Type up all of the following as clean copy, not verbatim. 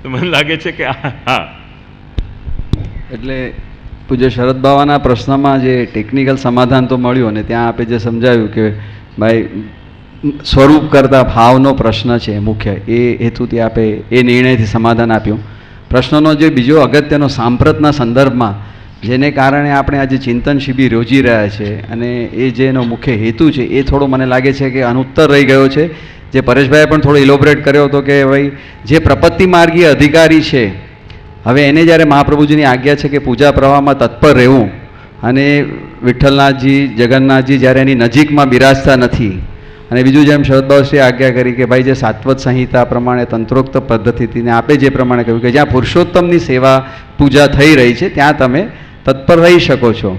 તો મને લાગે છે કે હા, એટલે પૂજ્ય શરદ બાવાના પ્રશ્નમાં જે ટેકનિકલ સમાધાન તો મળ્યું, અને ત્યાં આપે જે સમજાવ્યું કે ભાઈ સ્વરૂપ કરતાં ભાવનો પ્રશ્ન છે મુખ્ય, એ હેતુથી આપે એ નિર્ણયથી સમાધાન આપ્યું. પ્રશ્નનો જે બીજો અગત્યનો સાંપ્રતના સંદર્ભમાં જેને કારણે આપણે આજે ચિંતન શિબિર યોજી રહ્યા છે, અને એ જેનો મુખ્ય હેતુ છે એ થોડો મને લાગે છે કે અનુત્તર રહી ગયો છે. જે પરેશભાઈએ પણ થોડો ઇલોબરેટ કર્યો હતો કે ભાઈ જે પ્રપત્તિ માર્ગીય અધિકારી છે, હવે એને જ્યારે મહાપ્રભુજીની આજ્ઞા છે કે પૂજા પ્રવાહમાં તત્પર રહેવું, અને વિઠ્ઠલનાથજી જગન્નાથજી જ્યારે એની નજીકમાં બિરાજતા નથી, અને બીજું જેમ શરદબાવશ્રીએ આજ્ઞા કરી કે ભાઈ જે સાત્વત સંહિતા પ્રમાણે તંત્રોક્ત પદ્ધતિને આપે જે પ્રમાણે કહ્યું કે જ્યાં પુરુષોત્તમની સેવા પૂજા થઈ રહી છે ત્યાં તમે તત્પર રહી શકો છો.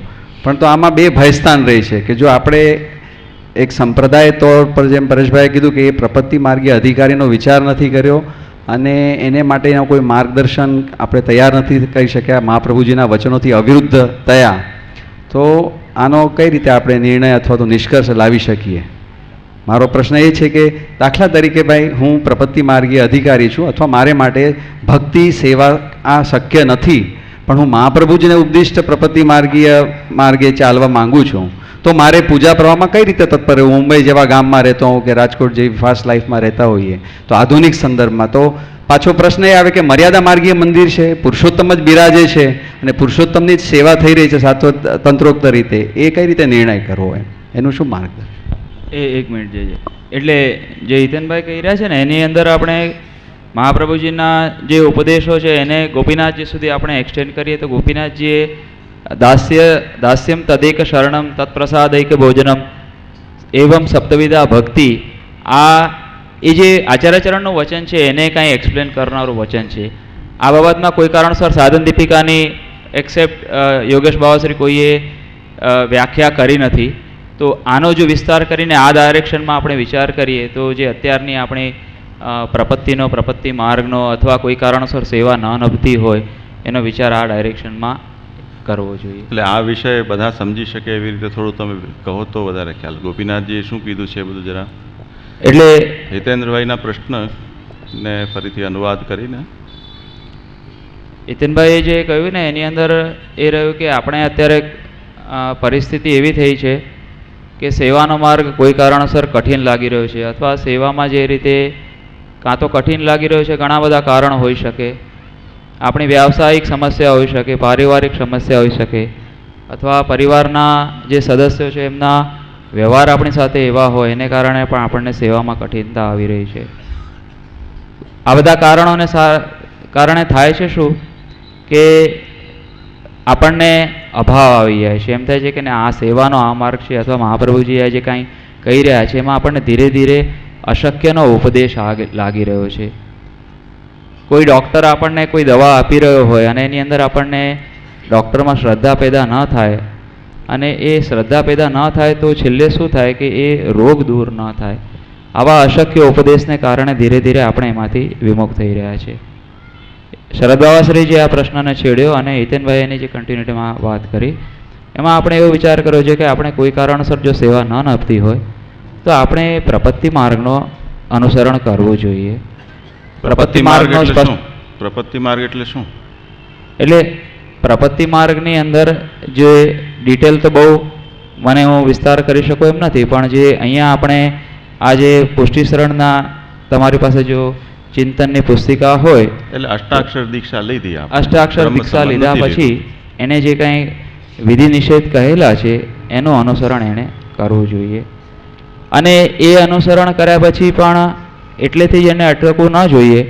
પણ તો આમાં બે ભયસ્થાન રહી છે કે જો આપણે એક સંપ્રદાય તોર પર જેમ પરેશભાઈએ કીધું કે એ પ્રપત્તિ માર્ગીય અધિકારીનો વિચાર નથી કર્યો, અને એને માટેના કોઈ માર્ગદર્શન આપણે તૈયાર નથી કરી શક્યા, મહાપ્રભુજીના વચનોથી અવિરુદ્ધ થયા, તો આનો કઈ રીતે આપણે નિર્ણય અથવા તો નિષ્કર્ષ લાવી શકીએ? મારો પ્રશ્ન એ છે કે દાખલા તરીકે ભાઈ હું પ્રપત્તિ માર્ગીય અધિકારી છું, અથવા મારે માટે ભક્તિ સેવા આ શક્ય નથી, પણ હું મહાપ્રભુજીને ઉદ્દિષ્ટ પ્રપત્તિ માર્ગે ચાલવા માંગુ છું, તો મારે પૂજા પ્રવાહમાં કઈ રીતે તત્પર રહેવું? મુંબઈ જેવા ગામમાં રહેતો હોઉં કે રાજકોટ જેવી ફાસ્ટ લાઈફમાં રહેતા હોઈએ તો આધુનિક સંદર્ભમાં તો પાછો પ્રશ્ન એ આવે કે મર્યાદા માર્ગીય મંદિર છે, પુરુષોત્તમ જ બિરાજે છે, અને પુરુષોત્તમની જ સેવા થઈ રહી છે સાત્વ તંત્રોક્ત રીતે, એ કઈ રીતે નિર્ણય કરવો હોય, એનું શું માર્ગદર્શન? એક મિનિટ એટલે જે હિતેનભાઈ કહી રહ્યા છે ને એની અંદર આપણે મહાપ્રભુજીના જે ઉપદેશો છે એને ગોપીનાથજી સુધી આપણે એક્સટેન્ડ કરીએ તો ગોપીનાથજીએ દાસ્યમ તદેક શરણમ તત્પ્રસાદૈક ભોજનમ એવમ સપ્તવિધા ભક્તિ, આ એ જે આચાર્યચરણનું વચન છે એને કાંઈ એક્સપ્લેન કરનારું વચન છે. આ બાબતમાં કોઈ કારણસર સાધન દીપિકાની એક્સેપ્ટ યોગેશ બાવાશ્રી કોઈએ વ્યાખ્યા કરી નથી. તો આનો જો વિસ્તાર કરીને આ ડાયરેક્શનમાં આપણે વિચાર કરીએ તો જે અત્યારની આપણી પ્રપત્તિ માર્ગનો અથવા કોઈ કારણસર સેવા ન નભતી હોય એનો વિચાર આ ડાયરેક્શનમાં કરવો જોઈએ. એટલે આ વિષય બધા સમજી શકે એવી રીતે થોડું તમે કહો તો વધારે ખ્યાલ. ગોપીનાથજીએ શું કીધું છે બધું જરા એટલે હિતેન્દ્રભાઈના પ્રશ્નને ફરીથી અનુવાદ કરીને. હિતેનભાઈએ જે કહ્યું ને એની અંદર એ રહ્યું કે આપણે અત્યારે પરિસ્થિતિ એવી થઈ છે કે સેવાનો માર્ગ કોઈ કારણસર કઠિન લાગી રહ્યો છે, અથવા સેવામાં જે રીતે કાં તો કઠિન લાગી રહ્યો છે, ઘણા બધા કારણો હોઈ શકે, આપણી વ્યાવસાયિક સમસ્યા હોઈ શકે, પારિવારિક સમસ્યા હોઈ શકે, અથવા પરિવારના જે સદસ્યો છે એમના વ્યવહાર આપણી સાથે એવા હોય એને કારણે પણ આપણને સેવામાં કઠિનતા આવી રહી છે. આ બધા કારણોને કારણે થાય છે શું કે આપણને અભાવ આવી જાય છે. એમ થાય છે કે આ સેવાનો આ માર્ગ છે, અથવા મહાપ્રભુજી જે કાંઈ કહી રહ્યા છે એમાં આપણને ધીરે ધીરે અશક્યનો ઉપદેશ લાગી રહ્યો છે. કોઈ ડૉક્ટર આપણને કોઈ દવા આપી રહ્યો હોય અને એની અંદર આપણને ડૉક્ટરમાં શ્રદ્ધા પેદા ન થાય, અને એ શ્રદ્ધા પેદા ન થાય તો છેલ્લે શું થાય કે એ રોગ દૂર ન થાય. આવા અશક્ય ઉપદેશને કારણે ધીરે ધીરે આપણે એમાંથી વિમુખ થઈ રહ્યા છે. શરદ બાવાશ્રીએ આ પ્રશ્નને છેડ્યો અને હિતેનભાઈ એની જે કન્ટિન્યુટીમાં વાત કરી એમાં આપણે એવો વિચાર કર્યો છે કે આપણે કોઈ કારણસર જો સેવા ન નભતી હોય તો આપણે પ્રપત્તિ માર્ગનો અનુસરણ કરવું જોઈએ. પ્રપત્તિ માર્ગ એટલે શું? એટલે પ્રપત્તિ માર્ગની અંદર જે ડિટેલ તો બહુ મને હું વિસ્તાર કરી શકું એમ નથી, પણ જે અહીંયા આપણે આ જે પુષ્ટિશરણના તમારી પાસે જો ચિંતનની પુસ્તિકા હોય એટલે અષ્ટાક્ષર દીક્ષા લીધી, અષ્ટાક્ષર દીક્ષા લીધા પછી એને જે કંઈ વિધિ નિષેધ કહેલા છે એનું અનુસરણ એણે કરવું જોઈએ. અને એ અનુસરણ કર્યા પછી પણ એટલેથી જ એને અટકવું ન જોઈએ,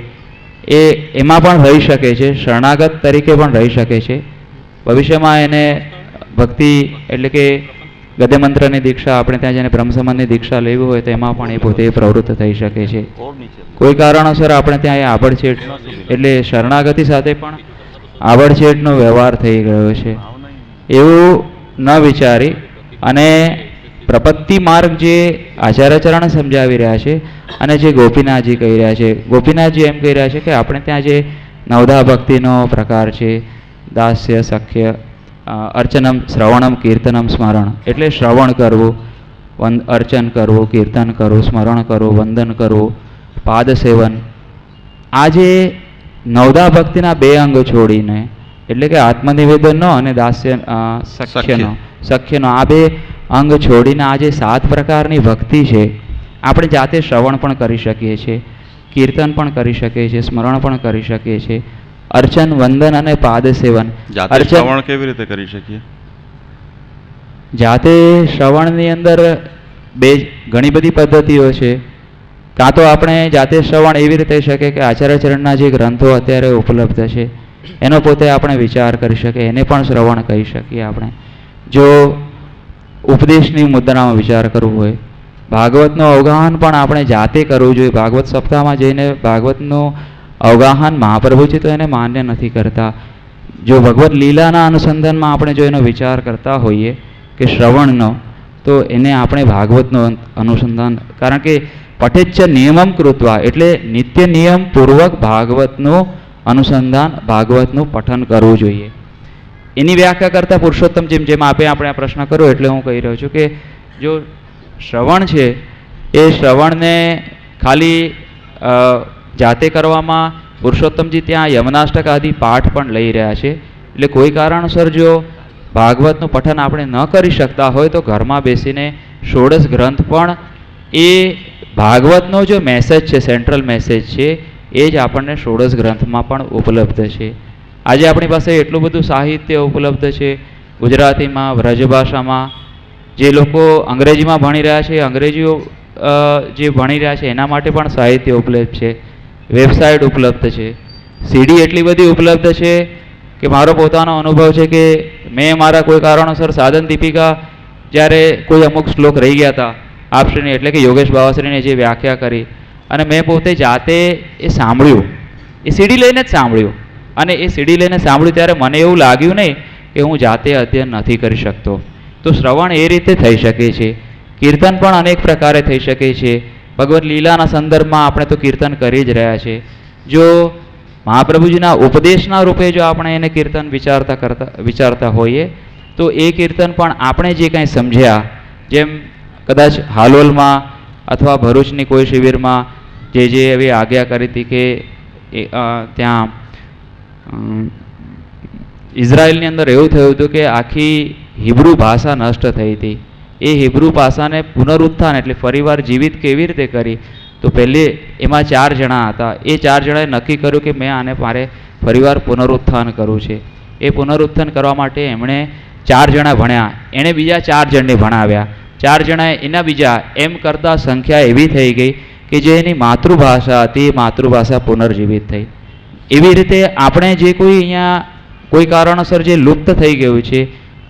એમાં પણ રહી શકે છે, શરણાગત તરીકે પણ રહી શકે છે. ભવિષ્યમાં એને ભક્તિ એટલે કે ગદ્ય મંત્રની દીક્ષા આપણે ત્યાં જઈને બ્રહ્મસમાનની દીક્ષા લેવી હોય તો એમાં પણ એ પોતે પ્રવૃત્ત થઈ શકે છે. કોઈ કારણોસર આપણે ત્યાં આબડછેડ એટલે શરણાગતિ સાથે પણ આબડછેડનો વ્યવહાર થઈ ગયો છે એવું ન વિચારી અને પ્રપત્તિ માર્ગ જે આચાર્યચરણ સમજાવી રહ્યા છે અને જે ગોપીનાથજી કહી રહ્યા છે, ગોપીનાથજી એમ કહી રહ્યા છે કે આપણે ત્યાં જે નવધા ભક્તિનો પ્રકાર છે, દાસ્ય સખ્ય અર્ચનમ શ્રવણમ કીર્તનમ સ્મરણ, એટલે શ્રવણ કરવું, અર્ચન કરવું, કીર્તન કરવું, સ્મરણ કરવું, વંદન કરવું, પાદ સેવન, આ જે નવદા ભક્તિના 2 અંગ છોડીને, એટલે કે આત્મનિવેદનનો અને સખ્યનો આ 2 અંગ છોડીને આ જે 7 પ્રકારની ભક્તિ છે, આપણે જાતે શ્રવણ પણ કરી શકીએ છીએ, કીર્તન પણ કરી શકીએ છીએ, સ્મરણ પણ કરી શકીએ છીએ, અર્ચન, વંદન અને પાદ સેવન. જાતે શ્રવણ કેવી રીતે કરી શકીએ? જાતે શ્રવણની અંદર ઘણી બધી પદ્ધતિઓ છે. કાં તો આપણે જાતે શ્રવણ એવી રીતે થઈ શકે કે આચાર્યચરણના જે ગ્રંથો અત્યારે ઉપલબ્ધ છે એનો પોતે આપણે વિચાર કરી શકીએ, એને પણ શ્રવણ કહી શકીએ આપણે. જો ઉપદેશની મુદ્રામાં વિચાર કરવો હોય, ભાગવતનું અવગાહન પણ આપણે જાતે કરવું જોઈએ. ભાગવત સપ્તાહમાં જઈને ભાગવતનું અવગાહન મહાપ્રભુજી તો એને માન્ય નથી કરતા. જો ભગવત લીલાના અનુસંધાનમાં આપણે જો એનો વિચાર કરતા હોઈએ કે શ્રવણનો, તો એને આપણે ભાગવતનું અનુસંધાન, કારણ કે પઠેચ્ચ નિયમમ કૃત્વા, એટલે નિત્ય નિયમપૂર્વક ભાગવતનું અનુસંધાન, ભાગવતનું પઠન કરવું જોઈએ. એની વ્યાખ્યા કરતાં પુરુષોત્તમ જેમ આપણે આ પ્રશ્ન કર્યો એટલે હું કહી રહ્યો છું કે જો શ્રવણ છે એ શ્રવણને ખાલી જાતે કરવામાં, પુરુષોત્તમજી ત્યાં યમનાષ્ટક આદિ પાઠ પણ લઈ રહ્યા છે. એટલે કોઈ કારણસર જો ભાગવતનું પઠન આપણે ન કરી શકતા હોય તો ઘરમાં બેસીને ષોડશ ગ્રંથ પણ એ ભાગવતનો જો મેસેજ છે, સેન્ટ્રલ મેસેજ છે, એ જ આપણને ષોડશ ગ્રંથમાં પણ ઉપલબ્ધ છે. આજે આપણી પાસે એટલું બધું સાહિત્ય ઉપલબ્ધ છે ગુજરાતીમાં, વ્રજભાષામાં. જે લોકો અંગ્રેજીમાં ભણી રહ્યા છે, અંગ્રેજીઓ જે ભણી રહ્યા છે એના માટે પણ સાહિત્ય ઉપલબ્ધ છે, વેબસાઇટ ઉપલબ્ધ છે, સીડી એટલી બધી ઉપલબ્ધ છે કે મારો પોતાનો અનુભવ છે કે મેં મારા કોઈ કારણોસર સાધન દીપિકા જ્યારે કોઈ અમુક શ્લોક રહી ગયા હતા આપશ્રીની, એટલે કે યોગેશ બાવાશ્રીને જે વ્યાખ્યા કરી, અને મેં પોતે જાતે એ સાંભળ્યું, એ સીડી લઈને જ સાંભળ્યું. અને એ સીડી લઈને સાંભળ્યું ત્યારે મને એવું લાગ્યું નહીં કે હું જાતે અધ્યયન નથી કરી શકતો. તો શ્રવણ એ રીતે થઈ શકે છે. કીર્તન પણ અનેક પ્રકારે થઈ શકે છે. ભગવદ્ લીલાના સંદર્ભમાં આપણે તો કીર્તન કરી જ રહ્યા છે. જો મહાપ્રભુજીના ઉપદેશના રૂપે જો આપણે એને કીર્તન વિચારતા હોઈએ તો એ કીર્તન પણ આપણે જે કાંઈ સમજ્યા, જેમ કદાચ હાલોલમાં અથવા ભરૂચની કોઈ શિબિરમાં જે એવી આજ્ઞા કરી હતી કે ત્યાં ઇઝરાયલની અંદર એવું થયું હતું કે આખી હિબ્રુ ભાષા નષ્ટ થઈ હતી. એ હિબ્રુ ભાષાને પુનરુત્થાન એટલે ફરીવાર જીવિત કેવી રીતે કરી, તો પહેલે એમાં 4 જણા હતા. એ 4 જણાએ નક્કી કર્યું કે મેં આને મારે ફરીવાર પુનરુત્થાન કરવું છે. એ પુનરુત્થાન કરવા માટે એમણે 4 જણા ભણ્યા, એણે બીજા 4 જણને ભણાવ્યા, 4 જણાએ એના બીજા, એમ કરતાં સંખ્યા એવી થઈ ગઈ કે જે એની માતૃભાષા હતી એ માતૃભાષા પુનર્જીવિત થઈ. એવી રીતે આપણે જે કોઈ અહીંયા કોઈ કારણોસર જે લુપ્ત થઈ ગયું છે,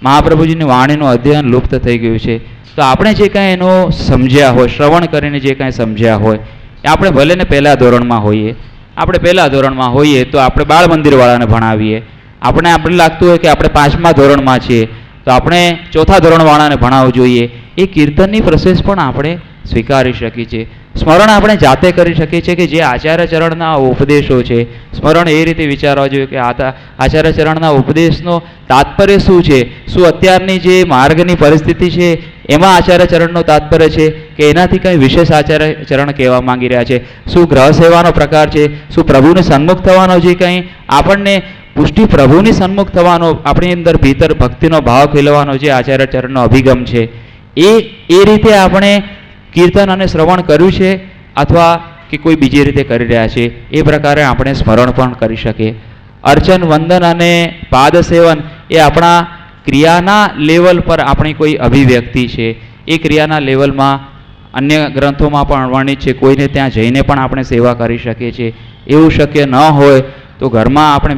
મહાપ્રભુજીની વાણીનું અધ્યયન લુપ્ત થઈ ગયું છે, તો આપણે જે કાંઈ એનો સમજ્યા હોય, શ્રવણ કરીને જે કાંઈ સમજ્યા હોય, એ આપણે ભલે ને પહેલા ધોરણમાં હોઈએ, આપણે પહેલા ધોરણમાં હોઈએ તો આપણે બાળ મંદિરવાળાને ભણાવીએ. આપણે લાગતું હોય કે આપણે 5મા ધોરણમાં છીએ તો આપણે 4થા ધોરણવાળાને ભણાવવું જોઈએ. એ કીર્તનની પ્રોસેસ પણ આપણે સ્વીકારી શકીએ છીએ. સ્મરણ આપણે જાતે કરી શકીએ છીએ કે જે આચાર્યચરણના ઉપદેશો છે, સ્મરણ એ રીતે વિચારવા જોઈએ કે આચાર્યચરણના ઉપદેશનો તાત્પર્ય શું છે, શું અત્યારની જે માર્ગની પરિસ્થિતિ છે એમાં આચાર્યચરણનો તાત્પર્ય છે કે એનાથી કંઈ વિશેષ આચાર્યચરણ કહેવા માંગી રહ્યા છે, શું ગ્રહ સેવાનો પ્રકાર છે, શું પ્રભુને સન્મુખ થવાનો જે કંઈ આપણને પુષ્ટિ, પ્રભુની સન્મુખ થવાનો, આપણી અંદર ભીતર ભક્તિનો ભાવ ખીલવાનો જે આચાર્યચરણનો અભિગમ છે, એ રીતે આપણે કીર્તન અને શ્રવણ કર્યું છે અથવા કે કોઈ બીજી રીતે કરી રહ્યા છે એ પ્રકારે આપણે સ્મરણ પણ કરી શકીએ. અર્ચન, વંદન અને પાદ સેવન એ આપણા ક્રિયાના લેવલ પર આપણી કોઈ અભિવ્યક્તિ છે. એ ક્રિયાના લેવલમાં અન્ય ગ્રંથોમાં પણ વર્ણિત છે. કોઈને ત્યાં જઈને પણ આપણે સેવા કરી શકીએ છીએ. એવું શક્ય ન હોય તો ઘરમાં આપણે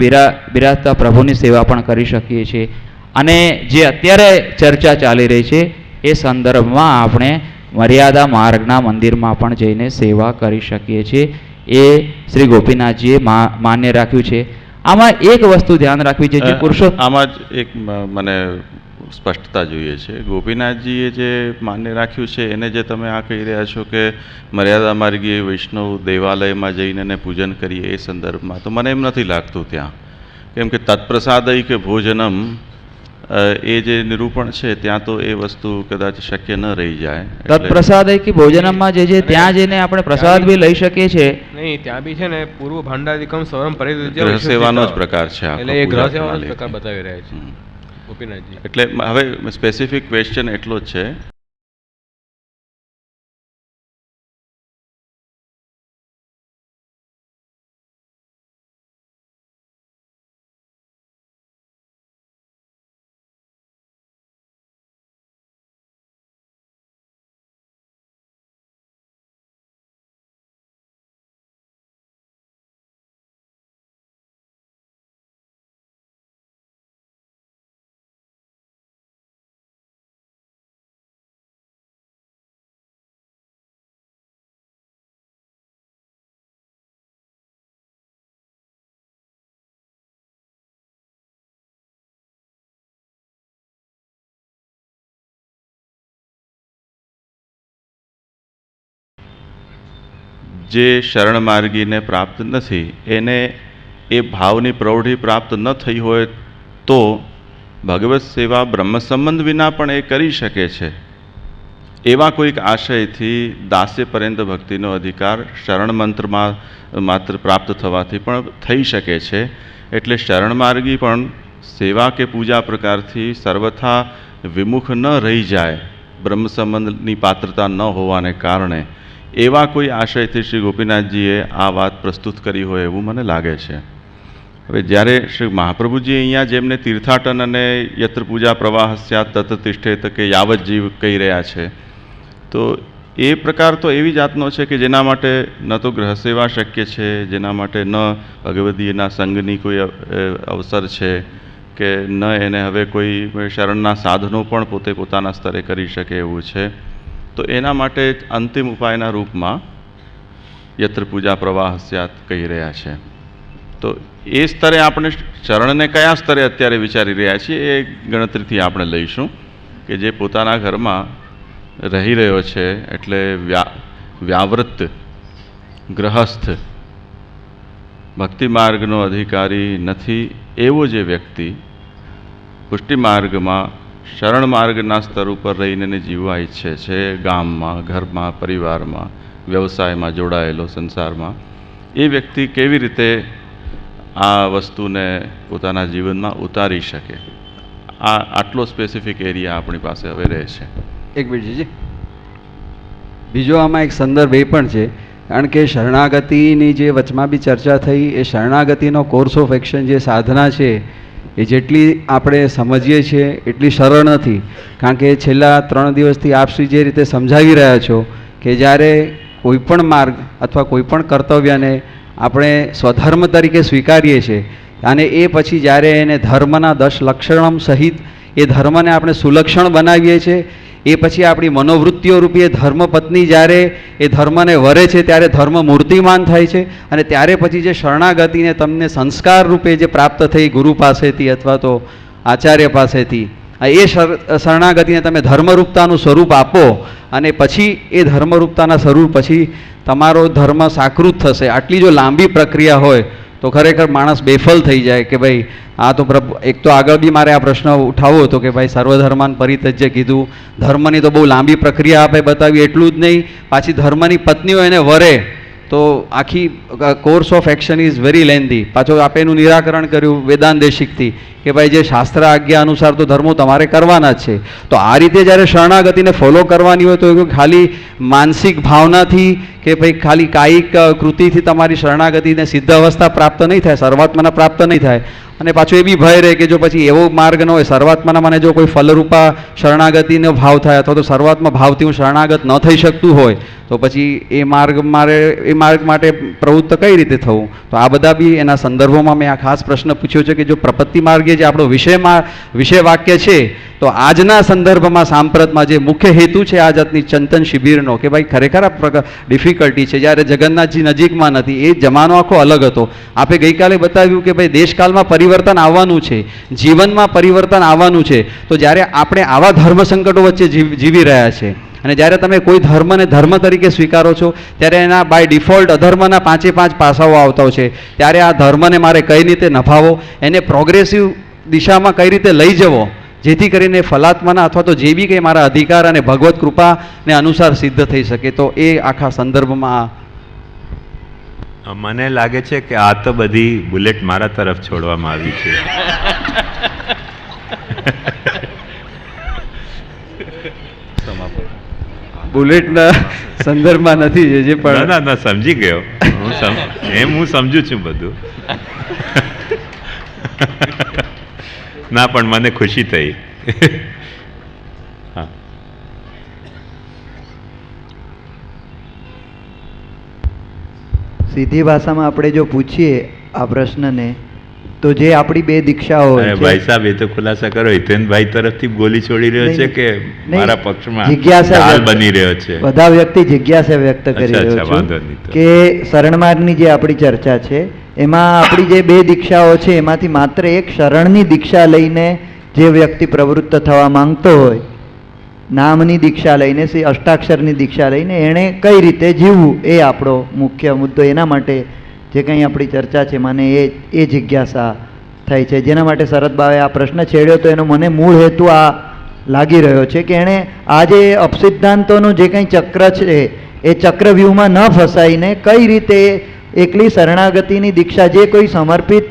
બિરાજતા પ્રભુની સેવા પણ કરી શકીએ છીએ. અને જે અત્યારે ચર્ચા ચાલી રહી છે એ સંદર્ભમાં આપણે મર્યાદા માર્ગના મંદિરમાં પણ જઈને સેવા કરી શકીએ છીએ. એ શ્રી ગોપીનાથજીએ માન્ય રાખ્યું છે. આમાં એક વસ્તુ ધ્યાન રાખવી છે, જે પુરુષો આમાં જ એક મને સ્પષ્ટતા જોઈએ છે. ગોપીનાથજીએ જે માન્ય રાખ્યું છે એને જે તમે આ કહી રહ્યા છો કે મર્યાદા માર્ગીય વૈષ્ણવ દેવાલયમાં જઈને એને પૂજન કરીએ એ સંદર્ભમાં, તો મને એમ નથી લાગતું ત્યાં. કેમ કે તત્પ્રસાદય કે ભોજનમ એ જે નિરૂપણ છે ત્યાં તો એ વસ્તુ કદાચ શક્ય ન રહી જાય. એટલે તત્પ્રસાદ કે ભોજનમમાં જે ત્યાં જઈને આપણે પ્રસાદ બી લઈ શકીએ છીએ. નહીં, ત્યાં બી છે ને પૂર્વ ભાંડાદિકમ સ્વરમ પરિત્યજ્ય ગ્રહ સેવાનો જ પ્રકાર છે આખો એટલે એ ગ્રહ પૂજા સેવાનો જ પ્રણાલી. પ્રકાર બતાવી રહ્યા છે ગોપીનાથજી. એટલે હવે સ્પેસિફિક ક્વેશ્ચન એટલો જ છે જે શરણ માર્ગીને પ્રાપ્ત નથી એને એ ભાવની પ્રૌઢી પ્રાપ્ત ન થઈ હોય તો ભગવત સેવા બ્રહ્મ સંબંધ વિના પણ એ કરી શકે છે. એવા કોઈક આશયથી દાસ્ય પર્યંત ભક્તિનો અધિકાર શરણ મંત્રમાં માત્ર પ્રાપ્ત થવાથી પણ થઈ શકે છે. એટલે શરણ માર્ગી પણ સેવા કે પૂજા પ્રકારથી સર્વથા વિમુખ ન રહી જાય બ્રહ્મ સંબંધની પાત્રતા ન હોવાને કારણે, એવા કોઈ આશયથી શ્રી ગોપીનાથજીએ આ વાત પ્રસ્તુત કરી હોય એવું મને લાગે છે. હવે જ્યારે શ્રી મહાપ્રભુજી અહીંયા જેમને તીર્થાટન અને યત્ર પૂજા પ્રવાહ સ્યાત તત તિષ્ઠેત કે યાવત જીવ કહી રહ્યા છે, તો એ પ્રકાર તો એવી જાતનો છે કે જેના માટે ન તો ગ્રહ સેવા શક્ય છે, જેના માટે ન ભગવદીયના સંગની કોઈ અવસર છે કે ન એને હવે કોઈ શરણના સાધનો પણ પોતે પોતાના સ્તરે કરી શકે એવું છે. તો એના માટે અંતિમ ઉપાયના રૂપમાં યત્ર પૂજા પ્રવાહ સ્યાત કહી રહ્યા છે. તો એ સ્તરે આપણે શરણને કયા સ્તરે અત્યારે વિચારી રહ્યા છીએ એ ગણતરીથી આપણે લઈશું કે જે પોતાના ઘરમાં રહી રહ્યો છે, એટલે વ્યાવૃત્ત ગ્રહસ્થ ભક્તિ માર્ગનો અધિકારી નથી એવો જે વ્યક્તિ પુષ્ટિ માર્ગમાં શરણ માર્ગના સ્તર ઉપર રહીને જીવવા ઈચ્છે છે, ગામમાં, ઘરમાં, પરિવારમાં, વ્યવસાયમાં જોડાયેલો સંસારમાં, એ વ્યક્તિ કેવી રીતે આ વસ્તુને પોતાના જીવનમાં ઉતારી શકે, આટલો સ્પેસિફિક એરિયા આપણી પાસે હવે રહે છે. એક મિનિટ, બીજો આમાં એક સંદર્ભ એ પણ છે, કારણ કે શરણાગતિની જે વચમાં બી ચર્ચા થઈ, એ શરણાગતિનો કોર્સ ઓફ એક્શન જે સાધના છે એ જેટલી આપણે સમજીએ છીએ એટલી સરળ નથી. કારણ કે છેલ્લા 3 દિવસથી આપ શ્રી જે રીતે સમજાવી રહ્યા છો કે જ્યારે કોઈપણ માર્ગ અથવા કોઈપણ કર્તવ્યને આપણે સ્વધર્મ તરીકે સ્વીકારીએ છીએ અને એ પછી જ્યારે એને ધર્મના 10 લક્ષણમ સહિત એ ધર્મને આપણે સુલક્ષણ બનાવીએ છીએ, એ પછી આપણી મનોવૃત્તિઓ રૂપી ધર્મપત્ની જ્યારે એ ધર્મને વરે છે ત્યારે ધર્મ મૂર્તિમાન થાય છે. અને ત્યારે પછી જે શરણાગતિને તમને સંસ્કાર રૂપે જે પ્રાપ્ત થઈ ગુરુ પાસેથી અથવા તો આચાર્ય પાસેથી, એ શરણાગતિને તમે ધર્મરૂપતાનું સ્વરૂપ આપો અને પછી એ ધર્મરૂપતાના સ્વરૂપ પછી તમારો ધર્મ સાકૃત થશે. આટલી જો લાંબી પ્રક્રિયા હોય તો ખરેખર માણસ બેફલ થઈ જાય કે ભાઈ આ તો એક તો આગળ બી મારે આ પ્રશ્ન ઉઠાવવો હતો કે ભાઈ સર્વધર્માન પરિત્યજ્ય કીધું, ધર્મની તો બહુ લાંબી પ્રક્રિયા આપે બતાવી, એટલું જ નહીં પાછી ધર્મની પત્નીઓ એને વરે તો આખી course of action is very lengthy. પાછો આપે એનું નિરાકરણ કર્યું વેદાંદેશિકથી કે ભાઈ જે શાસ્ત્ર આજ્ઞા અનુસાર તો ધર્મો તમારે કરવાના જ છે. તો આ રીતે જ્યારે શરણાગતિને ફોલો કરવાની હોય તો ખાલી માનસિક ભાવનાથી કે ભાઈ ખાલી કાયિક કૃતિથી તમારી શરણાગતિને સિદ્ધ અવસ્થા પ્રાપ્ત નહીં થાય, સર્વાત્માના પ્રાપ્ત નહીં થાય. અને પાછો એ બી ભય રહે કે જો પછી એવો માર્ગ ન હોય સર્વાત્માના મને જો કોઈ ફલરૂપા શરણાગતિનો ભાવ થાય અથવા તો સર્વાત્મા ભાવથી હું શરણાગત ન થઈ શકતું હોય તો પછી એ માર્ગ માટે પ્રવૃત્ત કઈ રીતે થવું. તો આ બધા બી એના સંદર્ભોમાં મેં આ ખાસ પ્રશ્ન પૂછ્યો છે કે જો પ્રપત્તિ માર્ગે જે આપણો વિષય વાક્ય છે તો આજના સંદર્ભમાં સાંપ્રતમાં જે મુખ્ય હેતુ છે આ જાતની ચિંતન શિબિરનો કે ભાઈ ખરેખર આ ડિફિકલ્ટી છે, જ્યારે જગન્નાથજી નજીકમાં નથી એ જમાનો આખો અલગ હતો. આપે ગઈકાલે બતાવ્યું કે ભાઈ દેશકાલમાં પરિવર્તન આવવાનું છે, જીવનમાં પરિવર્તન આવવાનું છે. તો જ્યારે આપણે આવા ધર્મ સંકટો વચ્ચે જીવી રહ્યા છે અને જ્યારે તમે કોઈ ધર્મને ધર્મ તરીકે સ્વીકારો છો ત્યારે એના બાય ડિફોલ્ટ અધર્મના 5 પાસાઓ આવતા છે. ત્યારે આ ધર્મને મારે કઈ રીતે નભાવો, એને પ્રોગ્રેસિવ દિશામાં કઈ રીતે લઈ જવો, જેથી કરીને ફલાત્માના અથવા તો જે બી કંઈ મારા અધિકાર અને ભગવત કૃપાને અનુસાર સિદ્ધ થઈ શકે. તો એ આખા સંદર્ભમાં મને લાગે છે કે આ તો બધી બુલેટ મારા તરફ છોડવામાં આવી છે. બુલેટના સંદર્ભમાં નથી જે ના પણ ના ના, સમજી ગયો હું સમજુ છું બધું. ના, પણ મને ખુશી થઈ. હા, સીધી ભાષામાં આપણે જો પૂછીએ આ પ્રશ્નને તો જે આપણી બે દીક્ષાઓ અરે છે, ભાઈ સાહેબ, એ તો ખુલાસા કરો. હિતેનભાઈ તરફથી ગોલી છોડી રહ્યો છે કે નહીં, મારા પક્ષમાં જિજ્ઞાસા ઢાલ વ્યક્ત- બની રહ્યો છે? બધા વ્યક્તિ જિજ્ઞાસા વ્યક્ત કરી અચ્છા, રહ્યો અચ્છા, છું વાંધો નહીં તો. કે શરણમાર્ગની જે આપણી ચર્ચા છે એમાં આપણી જે બે દીક્ષાઓ છે એમાંથી માત્ર એક શરણની દીક્ષા લઈને જે વ્યક્તિ પ્રવૃત્ત થવા માંગતો હોય, નામની દીક્ષા લઈને, અષ્ટાક્ષરની દીક્ષા લઈને એણે કઈ રીતે જીવવું એ આપણો મુખ્ય મુદ્દો. એના માટે જે કંઈ આપણી ચર્ચા છે મને એ જિજ્ઞાસા થઈ છે, જેના માટે શરદભાવે આ પ્રશ્ન છેડ્યો. તો એનો મને મૂળ હેતુ આ લાગી રહ્યો છે કે એણે આ જે અપસિદ્ધાંતોનું જે કંઈ ચક્ર છે એ ચક્રવ્યૂહમાં ન ફસાઈને કઈ રીતે એકલી શરણાગતિની દીક્ષા, જે કોઈ સમર્પિત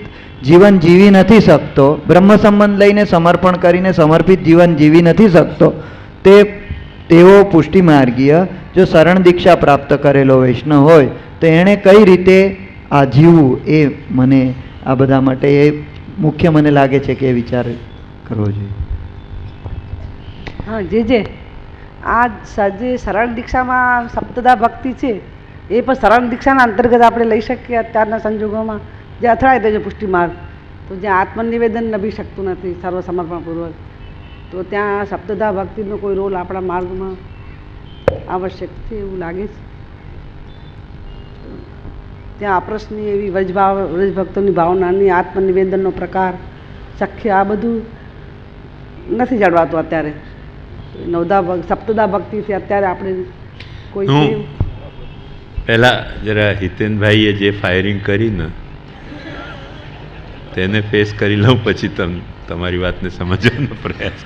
જીવન જીવી નથી શકતો, બ્રહ્મ સંબંધ લઈને સમર્પણ કરીને સમર્પિત જીવન જીવી નથી શકતો, તેવો પુષ્ટિ માર્ગીય જો શરણ દીક્ષા પ્રાપ્ત કરેલો વૈષ્ણવ હોય તો એણે કઈ રીતે આ જીવવું, એ મને આ બધા માટે એ મુખ્ય મને લાગે છે કે એ વિચાર કરવો જોઈએ. હા, જે આ જે સરળ દીક્ષામાં સપ્તદા ભક્તિ છે એ પણ સરળ દીક્ષાના અંતર્ગત આપણે લઈ શકીએ. અત્યારના સંજોગોમાં જે અથડાય તે છે પુષ્ટિ માર્ગ, તો જ્યાં આત્મનિવેદન નભી શકતું નથી સર્વસમર્પણપૂર્વક, તો ત્યાં સપ્તદા ભક્તિનો કોઈ રોલ આપણા માર્ગમાં આવશ્યક છે એવું લાગે છે. ત્યાં અપ્રશ્નીય એવી વ્રજભક્તોની ભાવનાની, આત્મનિવેદનનો પ્રકાર, શક્ય, આ બધું નથી જળવાતું અત્યારે. સપ્તદા ભક્તિથી અત્યારે આપણે કોઈ હું પહેલા જરા હિતેનભાઈએ જે ફાયરિંગ કરી ને તેને ફેસ કરી લઉં, પછી તમારી વાતને સમજવાનો પ્રયાસ.